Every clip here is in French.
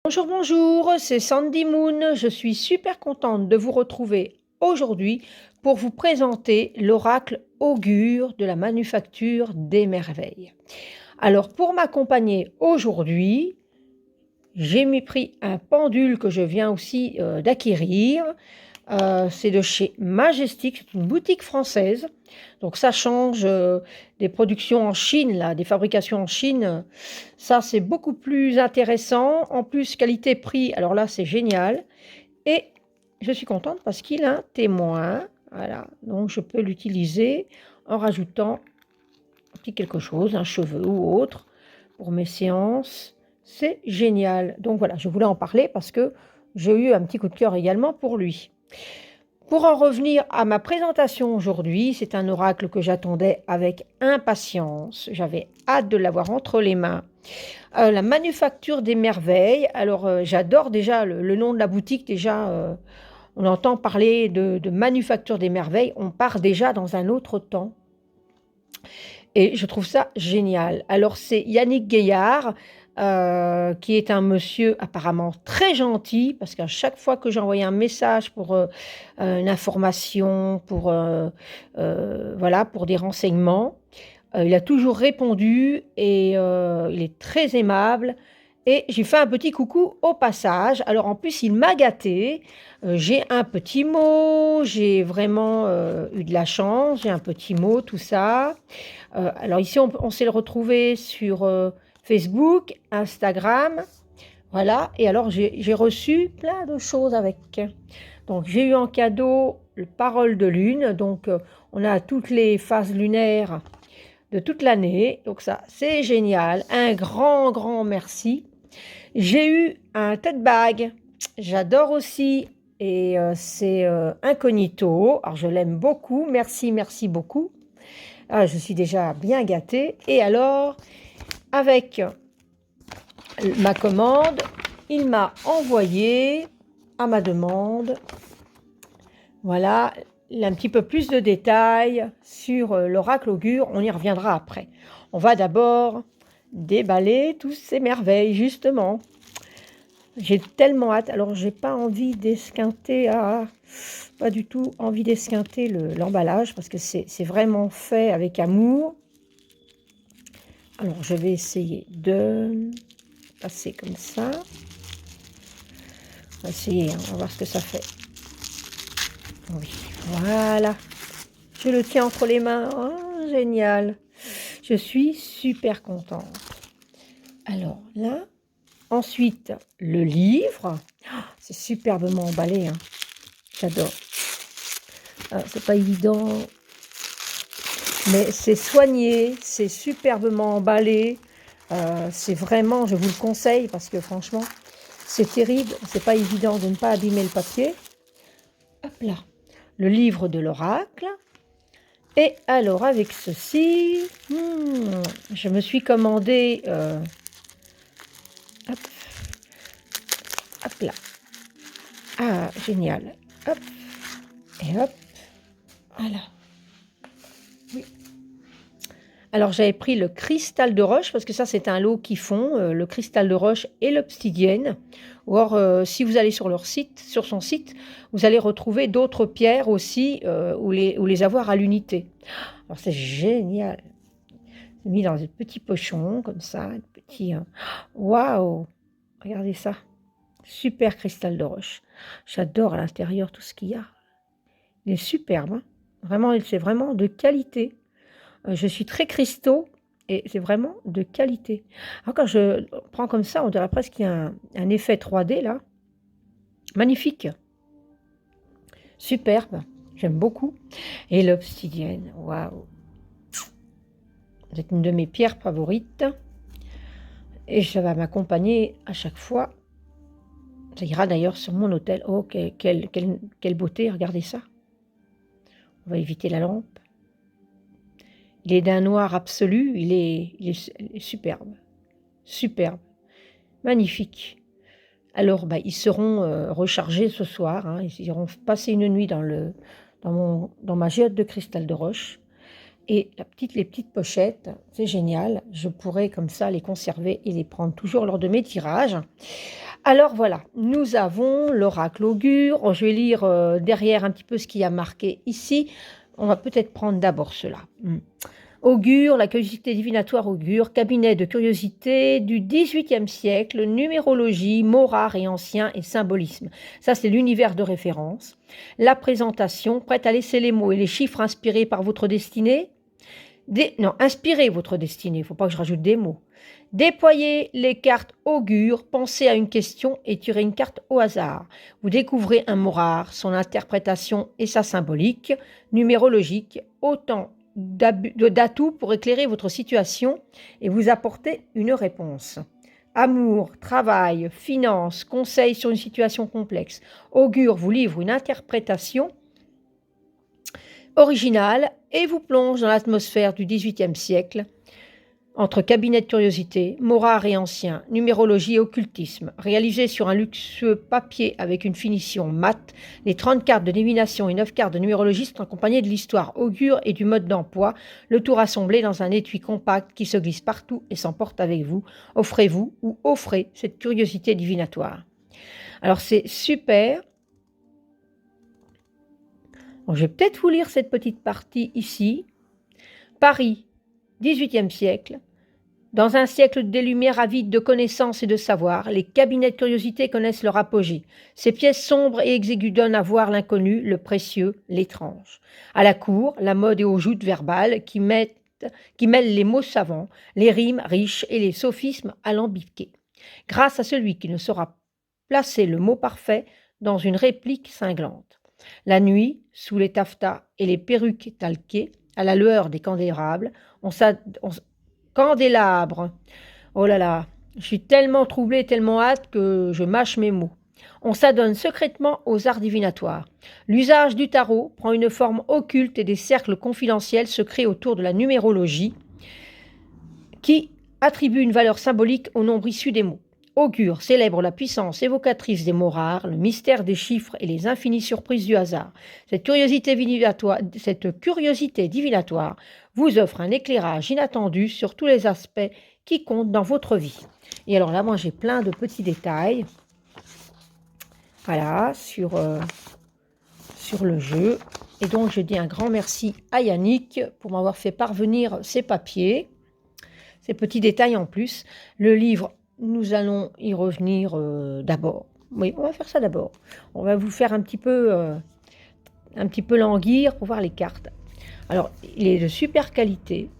Bonjour, bonjour, c'est Sandy Moon. Je suis super contente de vous retrouver aujourd'hui pour vous présenter l'oracle augure de la manufacture des merveilles. Alors, pour m'accompagner aujourd'hui, j'ai pris un pendule que je viens aussi d'acquérir. C'est de chez Majestic, c'est une boutique française. Donc ça change des productions en Chine, là, des fabrications en Chine. Ça, c'est beaucoup plus intéressant. En plus, qualité-prix, alors là, c'est génial. Et je suis contente parce qu'il a un témoin. Voilà, donc je peux l'utiliser en rajoutant un petit quelque chose, un cheveu ou autre, pour mes séances. C'est génial. Donc voilà, je voulais en parler parce que j'ai eu un petit coup de cœur également pour lui. Pour en revenir à ma présentation aujourd'hui, c'est un oracle que j'attendais avec impatience. J'avais hâte de l'avoir entre les mains. La manufacture des merveilles. Alors, j'adore déjà le nom de la boutique. Déjà, on entend parler de manufacture des merveilles. On part déjà dans un autre temps. Et je trouve ça génial. Alors, c'est Yannick Gaillard, qui est un monsieur apparemment très gentil, parce qu'à chaque fois que j'envoyais un message pour une information, voilà, pour des renseignements, il a toujours répondu et il est très aimable. Et j'ai fait un petit coucou au passage. Alors en plus, il m'a gâté. J'ai un petit mot, j'ai vraiment eu de la chance, j'ai un petit mot, tout ça. Alors ici, on s'est retrouvé sur Facebook, Instagram, voilà. Et alors, j'ai reçu plein de choses avec. Donc, j'ai eu en cadeau le Parole de Lune. Donc, on a toutes les phases lunaires de toute l'année. Donc, ça, c'est génial. Un grand, grand merci. J'ai eu un tote bag. J'adore aussi. Et c'est Incognito. Alors, je l'aime beaucoup. Merci, merci beaucoup. Ah, je suis déjà bien gâtée. Et alors, avec ma commande, il m'a envoyé à ma demande, voilà, un petit peu plus de détails sur l'oracle augure. On y reviendra après. On va d'abord déballer toutes ces merveilles, justement. J'ai tellement hâte. Alors, j'ai pas envie d'esquinter, pas du tout envie d'esquinter l'emballage parce que c'est vraiment fait avec amour. Alors, je vais essayer de passer comme ça. On va essayer, hein, on va voir ce que ça fait. Oui, voilà. Je le tiens entre les mains. Oh, génial. Je suis super contente. Alors là, ensuite, le livre. Oh, c'est superbement emballé, hein. J'adore. C'est pas évident, mais c'est soigné, c'est superbement emballé. C'est vraiment, je vous le conseille parce que franchement, c'est terrible. C'est pas évident de ne pas abîmer le papier. Hop là, le livre de l'oracle. Et alors avec ceci, je me suis commandé, hop, hop là. Ah, génial. Hop, et hop, voilà. Oui. Alors j'avais pris le cristal de roche, parce que ça c'est un lot qui fond, le cristal de roche et l'obsidienne. Ou alors si vous allez sur leur site, sur son site, vous allez retrouver d'autres pierres aussi, ou les avoir à l'unité. Alors c'est génial. C'est mis dans un petit pochon, comme ça, un petit... Waouh! Regardez ça. Super cristal de roche. J'adore à l'intérieur tout ce qu'il y a. Il est superbe, hein. Vraiment, c'est vraiment de qualité. Je suis très cristaux et c'est vraiment de qualité. Alors quand je prends comme ça, on dirait presque qu'il y a un effet 3D là. Magnifique. Superbe. J'aime beaucoup. Et l'obsidienne, waouh! C'est une de mes pierres favorites. Et ça va m'accompagner à chaque fois. Ça ira d'ailleurs sur mon autel. Oh, quelle beauté, regardez ça. On va éviter la lampe. Il est d'un noir absolu, il est superbe. Superbe. Magnifique. Alors, ils seront rechargés ce soir. Hein, ils iront passer une nuit dans dans ma géode de cristal de roche. Et les petites pochettes, c'est génial. Je pourrais comme ça les conserver et les prendre toujours lors de mes tirages. Alors voilà, nous avons l'oracle augure. Je vais lire derrière un petit peu ce qu'il y a marqué ici. On va peut-être prendre d'abord cela. Augure, la curiosité divinatoire augure, cabinet de curiosité du XVIIIe siècle, numérologie, mots rares et anciens et symbolisme. Ça, c'est l'univers de référence. La présentation, prête à laisser les mots et les chiffres inspirés par votre destinée. Inspirez votre destinée, il ne faut pas que je rajoute des mots. Déployez les cartes augure, pensez à une question et tirez une carte au hasard. Vous découvrez un mot rare, son interprétation et sa symbolique, numérologique, autant d'atouts pour éclairer votre situation et vous apporter une réponse. Amour, travail, finances, conseils sur une situation complexe. Augure vous livre une interprétation originale et vous plonge dans l'atmosphère du XVIIIe siècle entre cabinet de curiosité, mots rares et anciens, numérologie et occultisme. Réalisé sur un luxueux papier avec une finition mate, les 30 cartes de divination et 9 cartes de numérologie sont accompagnées de l'histoire augure et du mode d'emploi, le tout rassemblé dans un étui compact qui se glisse partout et s'emporte avec vous. Offrez-vous ou offrez cette curiosité divinatoire. Alors c'est super. Bon, je vais peut-être vous lire cette petite partie ici. Paris, XVIIIe siècle. Dans un siècle des Lumières avides de connaissances et de savoir, les cabinets de curiosité connaissent leur apogée. Ces pièces sombres et exiguës donnent à voir l'inconnu, le précieux, l'étrange. À la cour, la mode est aux joutes verbales qui mêlent les mots savants, les rimes riches et les sophismes alambiqués. Grâce à celui qui ne saura placer le mot parfait dans une réplique cinglante. La nuit, sous les taffetas et les perruques talquées, à la lueur des candélables, candélabre. Oh là là, je suis tellement troublée, tellement hâte que je mâche mes mots. On s'adonne secrètement aux arts divinatoires. L'usage du tarot prend une forme occulte et des cercles confidentiels se créent autour de la numérologie qui attribue une valeur symbolique au nombre issu des mots. Augure célèbre la puissance évocatrice des mots rares, le mystère des chiffres et les infinies surprises du hasard. Cette curiosité divinatoire vous offre un éclairage inattendu sur tous les aspects qui comptent dans votre vie. Et alors là, moi, j'ai plein de petits détails. Voilà, sur le jeu. Et donc, je dis un grand merci à Yannick pour m'avoir fait parvenir ces papiers, ces petits détails en plus. Le livre, nous allons y revenir d'abord. Oui, on va faire ça d'abord. On va vous faire un petit peu languir pour voir les cartes. Alors, il est de super qualité.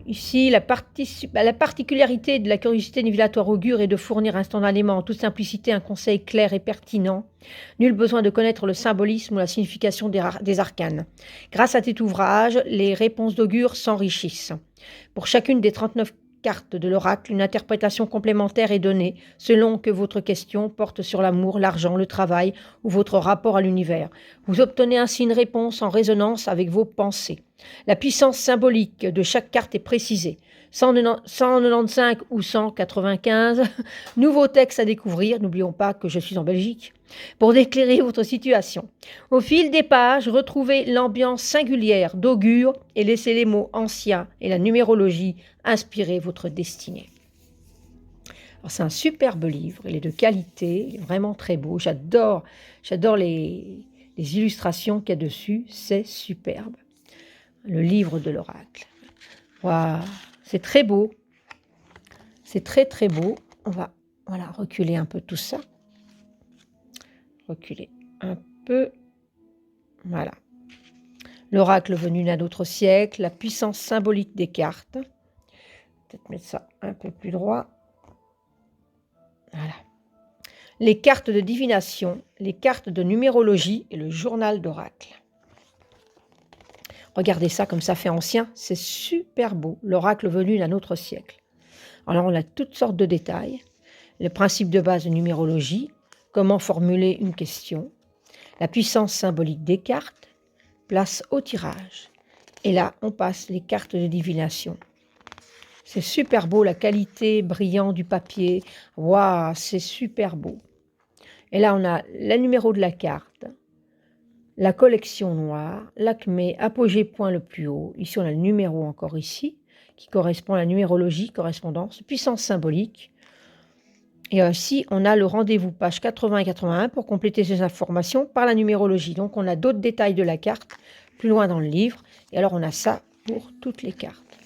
Ici, la particularité de la curiosité divinatoire augure est de fournir instantanément, en toute simplicité, un conseil clair et pertinent. Nul besoin de connaître le symbolisme ou la signification des arcanes. Grâce à cet ouvrage, les réponses d'augure s'enrichissent. Pour chacune des 39 cartes de l'oracle, une interprétation complémentaire est donnée selon que votre question porte sur l'amour, l'argent, le travail ou votre rapport à l'univers. Vous obtenez ainsi une réponse en résonance avec vos pensées. La puissance symbolique de chaque carte est précisée. 195 ou 195, nouveaux textes à découvrir, n'oublions pas que je suis en Belgique, pour éclairer votre situation. Au fil des pages, retrouvez l'ambiance singulière d'augure et laissez les mots anciens et la numérologie inspirer votre destinée. Alors, c'est un superbe livre, il est de qualité, il est vraiment très beau, j'adore les illustrations qu'il y a dessus, c'est superbe. Le livre de l'oracle. Waouh, c'est très beau. C'est très très beau. On va reculer un peu tout ça. Reculer un peu. Voilà. L'oracle venu d'un autre siècle, la puissance symbolique des cartes. Peut-être mettre ça un peu plus droit. Voilà. Les cartes de divination, les cartes de numérologie et le journal d'oracle. Regardez ça comme ça fait ancien, c'est super beau, l'oracle venu d'un autre siècle. Alors on a toutes sortes de détails, le principe de base de numérologie, comment formuler une question, la puissance symbolique des cartes, place au tirage. Et là, on passe les cartes de divination. C'est super beau, la qualité brillante du papier, waouh, c'est super beau. Et là, on a le numéro de la carte, la collection noire, l'acmé, apogée point le plus haut. Ici, on a le numéro encore ici, qui correspond à la numérologie, correspondance, puissance symbolique. Et ici, on a le rendez-vous, page 80 et 81, pour compléter ces informations par la numérologie. Donc, on a d'autres détails de la carte plus loin dans le livre. Et alors, on a ça pour toutes les cartes.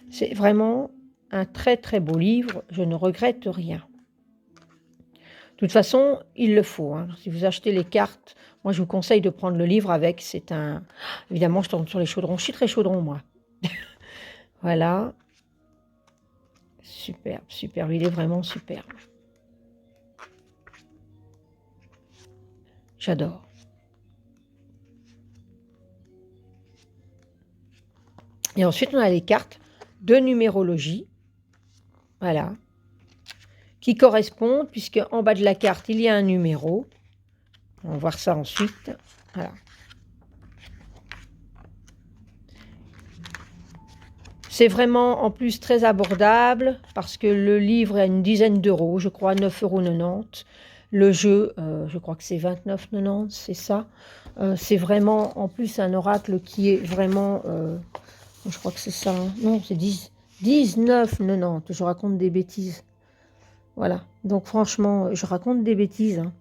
C'est vraiment un très, très beau livre. Je ne regrette rien. De toute façon, il le faut. Hein. Si vous achetez les cartes, moi, je vous conseille de prendre le livre avec. C'est un... Évidemment, je tourne sur les chaudrons. Je suis très chaudron, moi. Voilà. Superbe, superbe. Il est vraiment superbe. J'adore. Et ensuite, on a les cartes de numérologie. Voilà. Qui correspondent, puisque en bas de la carte, il y a un numéro. On va voir ça ensuite. Voilà. C'est vraiment en plus très abordable parce que le livre est à une dizaine d'euros, je crois 9,90 €. Le jeu, je crois que c'est 29,90 €, c'est ça. C'est vraiment en plus un oracle qui est vraiment, je crois que c'est ça, hein. Non, c'est 19,90 €, je raconte des bêtises. Voilà, donc franchement, je raconte des bêtises. Hein.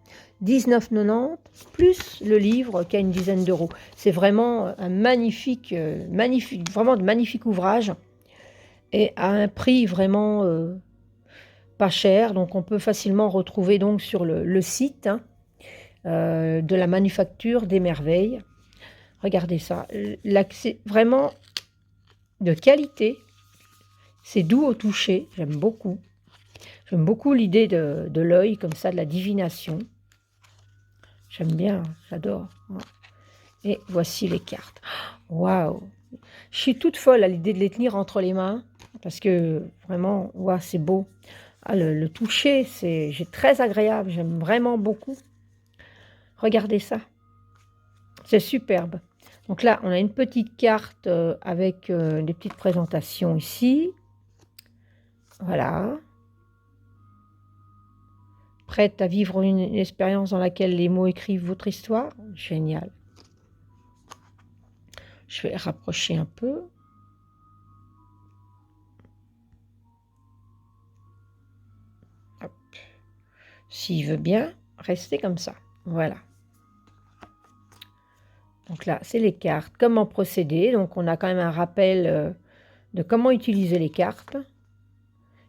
19,90 € plus le livre qui a une dizaine d'euros. C'est vraiment un magnifique, vraiment de magnifiques ouvrages et à un prix vraiment pas cher. Donc on peut facilement retrouver donc sur le site hein, de la Manufacture des Merveilles. Regardez ça, c'est vraiment de qualité. C'est doux au toucher, j'aime beaucoup. J'aime beaucoup l'idée de l'œil, comme ça, de la divination. J'aime bien, j'adore. Et voici les cartes. Waouh! Je suis toute folle à l'idée de les tenir entre les mains, parce que vraiment, waouh, c'est beau. Ah, le toucher, c'est très agréable, j'aime vraiment beaucoup. Regardez ça. C'est superbe. Donc là, on a une petite carte avec des petites présentations ici. Voilà. Prête à vivre une expérience dans laquelle les mots écrivent votre histoire? Génial. Je vais rapprocher un peu. S'il veut bien, rester comme ça. Voilà. Donc là, c'est les cartes. Comment procéder? Donc on a quand même un rappel de comment utiliser les cartes.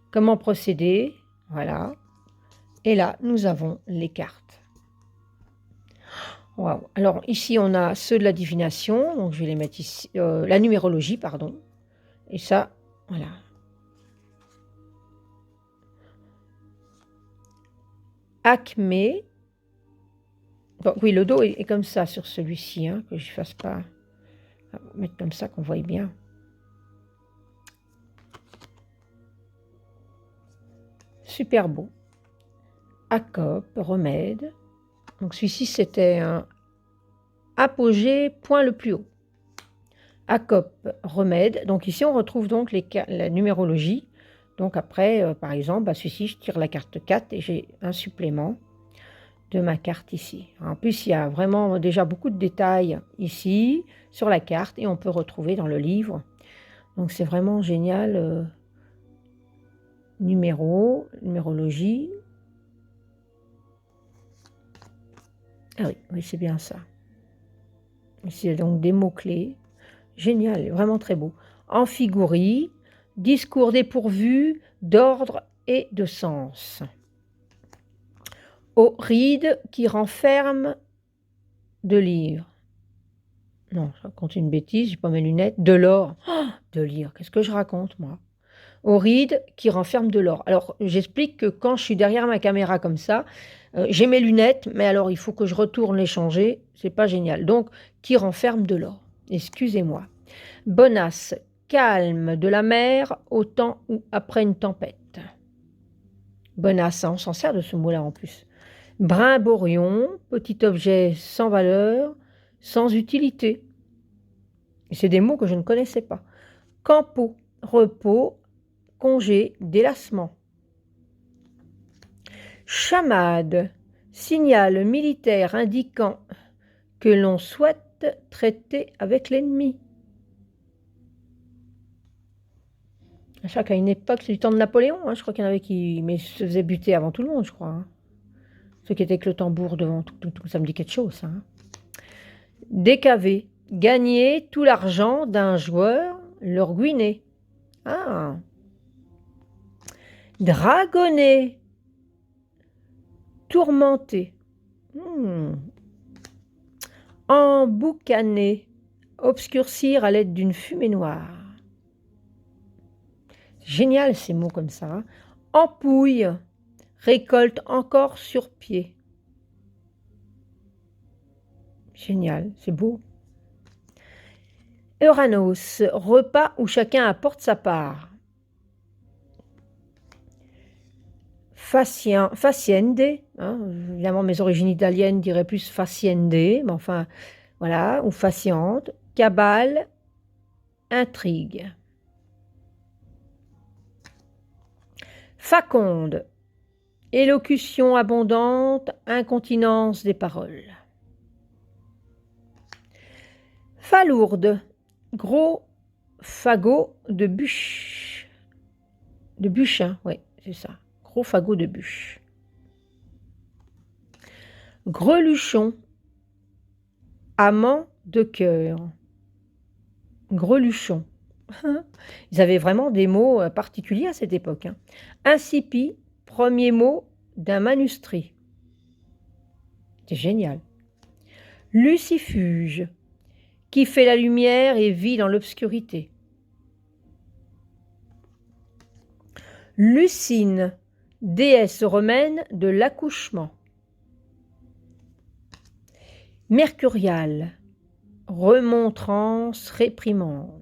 Comment procéder? Voilà. Et là, nous avons les cartes. Waouh. Alors ici, on a ceux de la divination. Donc je vais les mettre ici. La numérologie, pardon. Et ça, voilà. Acmé. Bon, oui, le dos est comme ça sur celui-ci, hein, que je ne fasse pas. On va mettre comme ça qu'on voit bien. Super beau. Acope, remède. Donc celui-ci, c'était un apogée, point le plus haut. Acope, remède. Donc ici, on retrouve donc la numérologie. Donc après, par exemple, bah, celui-ci, je tire la carte 4 et j'ai un supplément de ma carte ici. En plus, il y a vraiment déjà beaucoup de détails ici sur la carte et on peut retrouver dans le livre. Donc c'est vraiment génial. Numérologie. Ah oui, oui, c'est bien ça. Ici, il y a donc des mots-clés. Génial, vraiment très beau. Amphigorie, discours dépourvu d'ordre et de sens. Aux rides qui renferment de livres. Non, je raconte une bêtise, j'ai pas mes lunettes. De l'or. Oh, de lire, qu'est-ce que je raconte, moi? Aux rides qui renferment de l'or. Alors, j'explique que quand je suis derrière ma caméra comme ça, j'ai mes lunettes, mais alors il faut que je retourne les changer. C'est pas génial. Donc, qui renferme de l'or. Excusez-moi. Bonasse, calme de la mer au temps ou après une tempête. Bonasse, on s'en sert de ce mot-là en plus. Brimborion, petit objet sans valeur, sans utilité. Et c'est des mots que je ne connaissais pas. Campo, repos, congé, délassement. Chamade, signal militaire indiquant que l'on souhaite traiter avec l'ennemi. Chaque à une époque, c'est du temps de Napoléon, hein, je crois qu'il y en avait qui mais se faisaient buter avant tout le monde, je crois. Hein. Ceux qui étaient avec le tambour devant, tout, ça me dit quelque chose. Hein. Décaver, gagner tout l'argent d'un joueur, le ruiner. Ah. Dragonner, tourmenter. Emboucaner, obscurcir à l'aide d'une fumée noire. Génial ces mots comme ça. Hein. Empouille, récolte encore sur pied. Génial, c'est beau. Euranos, repas où chacun apporte sa part. Faciende, hein, évidemment mes origines italiennes diraient plus faciende, mais enfin, voilà, ou faciente. Cabale, intrigue. Faconde, élocution abondante, incontinence des paroles. Falourde, gros fagot de bûche. De bûche, hein, oui, c'est ça. Gros fagot de bûche. Greluchon, amant de cœur. Greluchon. Ils avaient vraiment des mots particuliers à cette époque. Hein. Incipit, premier mot d'un manuscrit. C'est génial. Lucifuge, qui fait la lumière et vit dans l'obscurité. Lucine, déesse romaine de l'accouchement. Mercurial, remontrance, réprimande.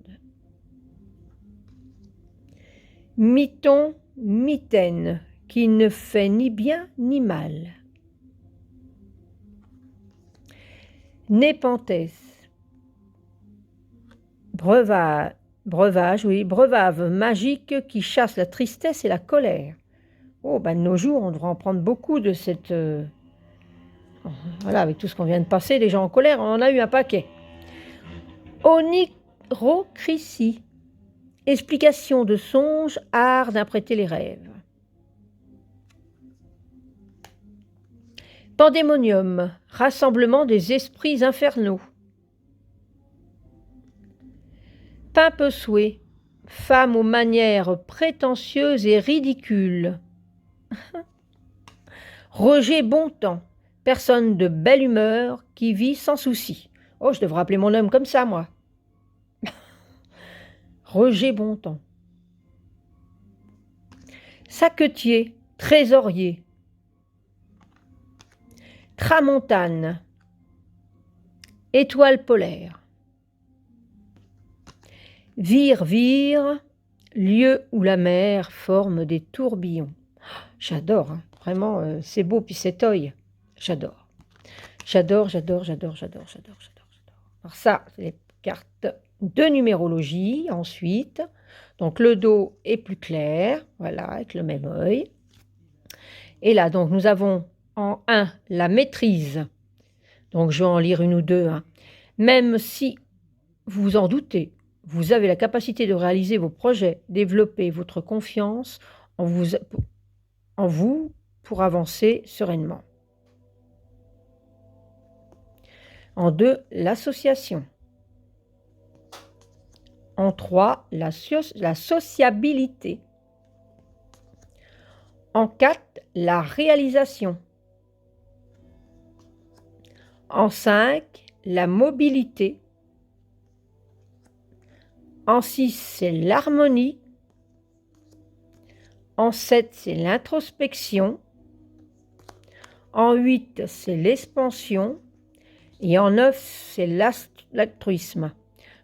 Miton, mitaine, qui ne fait ni bien ni mal. Népenthes, breuvage, oui, breuvage magique qui chasse la tristesse et la colère. Oh, ben de nos jours, on devrait en prendre beaucoup de cette... Voilà, avec tout ce qu'on vient de passer, les gens en colère, on en a eu un paquet. Onychrocritie, explication de songes, art d'interpréter les rêves. Pandémonium, rassemblement des esprits infernaux. Pimpesouet, femme aux manières prétentieuses et ridicules. Roger Bontemps, personne de belle humeur qui vit sans souci. Oh, je devrais appeler mon homme comme ça, moi. Roger Bontemps. Saquetier, trésorier. Tramontane, étoile polaire. Vire, lieu où la mer forme des tourbillons. J'adore, hein. Vraiment, c'est beau, puis c'est œil. J'adore. J'adore. Alors ça, c'est les cartes de numérologie. Ensuite, donc le dos est plus clair, voilà, avec le même œil. Et là, donc, nous avons en 1, la maîtrise. Donc, je vais en lire une ou deux. Hein. Même si vous vous en doutez, vous avez la capacité de réaliser vos projets, développer votre confiance en vous pour avancer sereinement. En 2, l'association. En 3, la sociabilité. En 4, la réalisation. En 5, la mobilité. En 6, c'est l'harmonie. En 7, c'est l'introspection. En 8, c'est l'expansion. Et en 9, c'est l'altruisme.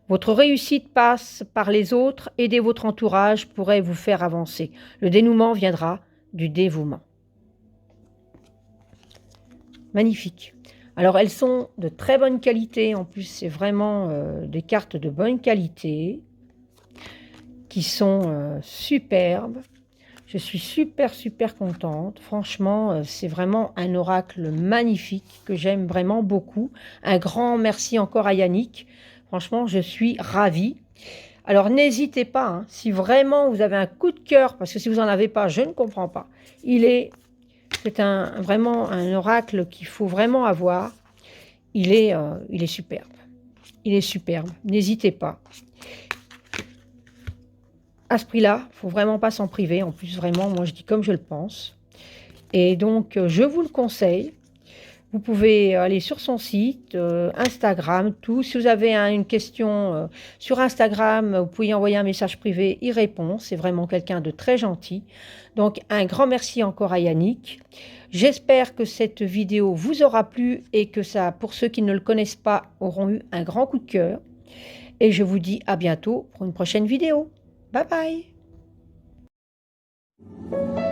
Votre réussite passe par les autres. Aider votre entourage pourrait vous faire avancer. Le dénouement viendra du dévouement. Magnifique. Alors, elles sont de très bonne qualité. En plus, c'est vraiment des cartes de bonne qualité qui sont superbes. Je suis super contente. Franchement, c'est vraiment un oracle magnifique que j'aime vraiment beaucoup. Un grand merci encore à Yannick. Franchement, je suis ravie. Alors n'hésitez pas, hein, si vraiment vous avez un coup de cœur, parce que si vous n'en avez pas, je ne comprends pas. C'est vraiment un oracle qu'il faut vraiment avoir. Il est superbe. Il est superbe. N'hésitez pas. À ce prix-là, il ne faut vraiment pas s'en priver. En plus, vraiment, moi, je dis comme je le pense. Et donc, je vous le conseille. Vous pouvez aller sur son site, Instagram, tout. Si vous avez une question sur Instagram, vous pouvez envoyer un message privé, il répond. C'est vraiment quelqu'un de très gentil. Donc, un grand merci encore à Yannick. J'espère que cette vidéo vous aura plu et que ça, pour ceux qui ne le connaissent pas, auront eu un grand coup de cœur. Et je vous dis à bientôt pour une prochaine vidéo. Bye bye!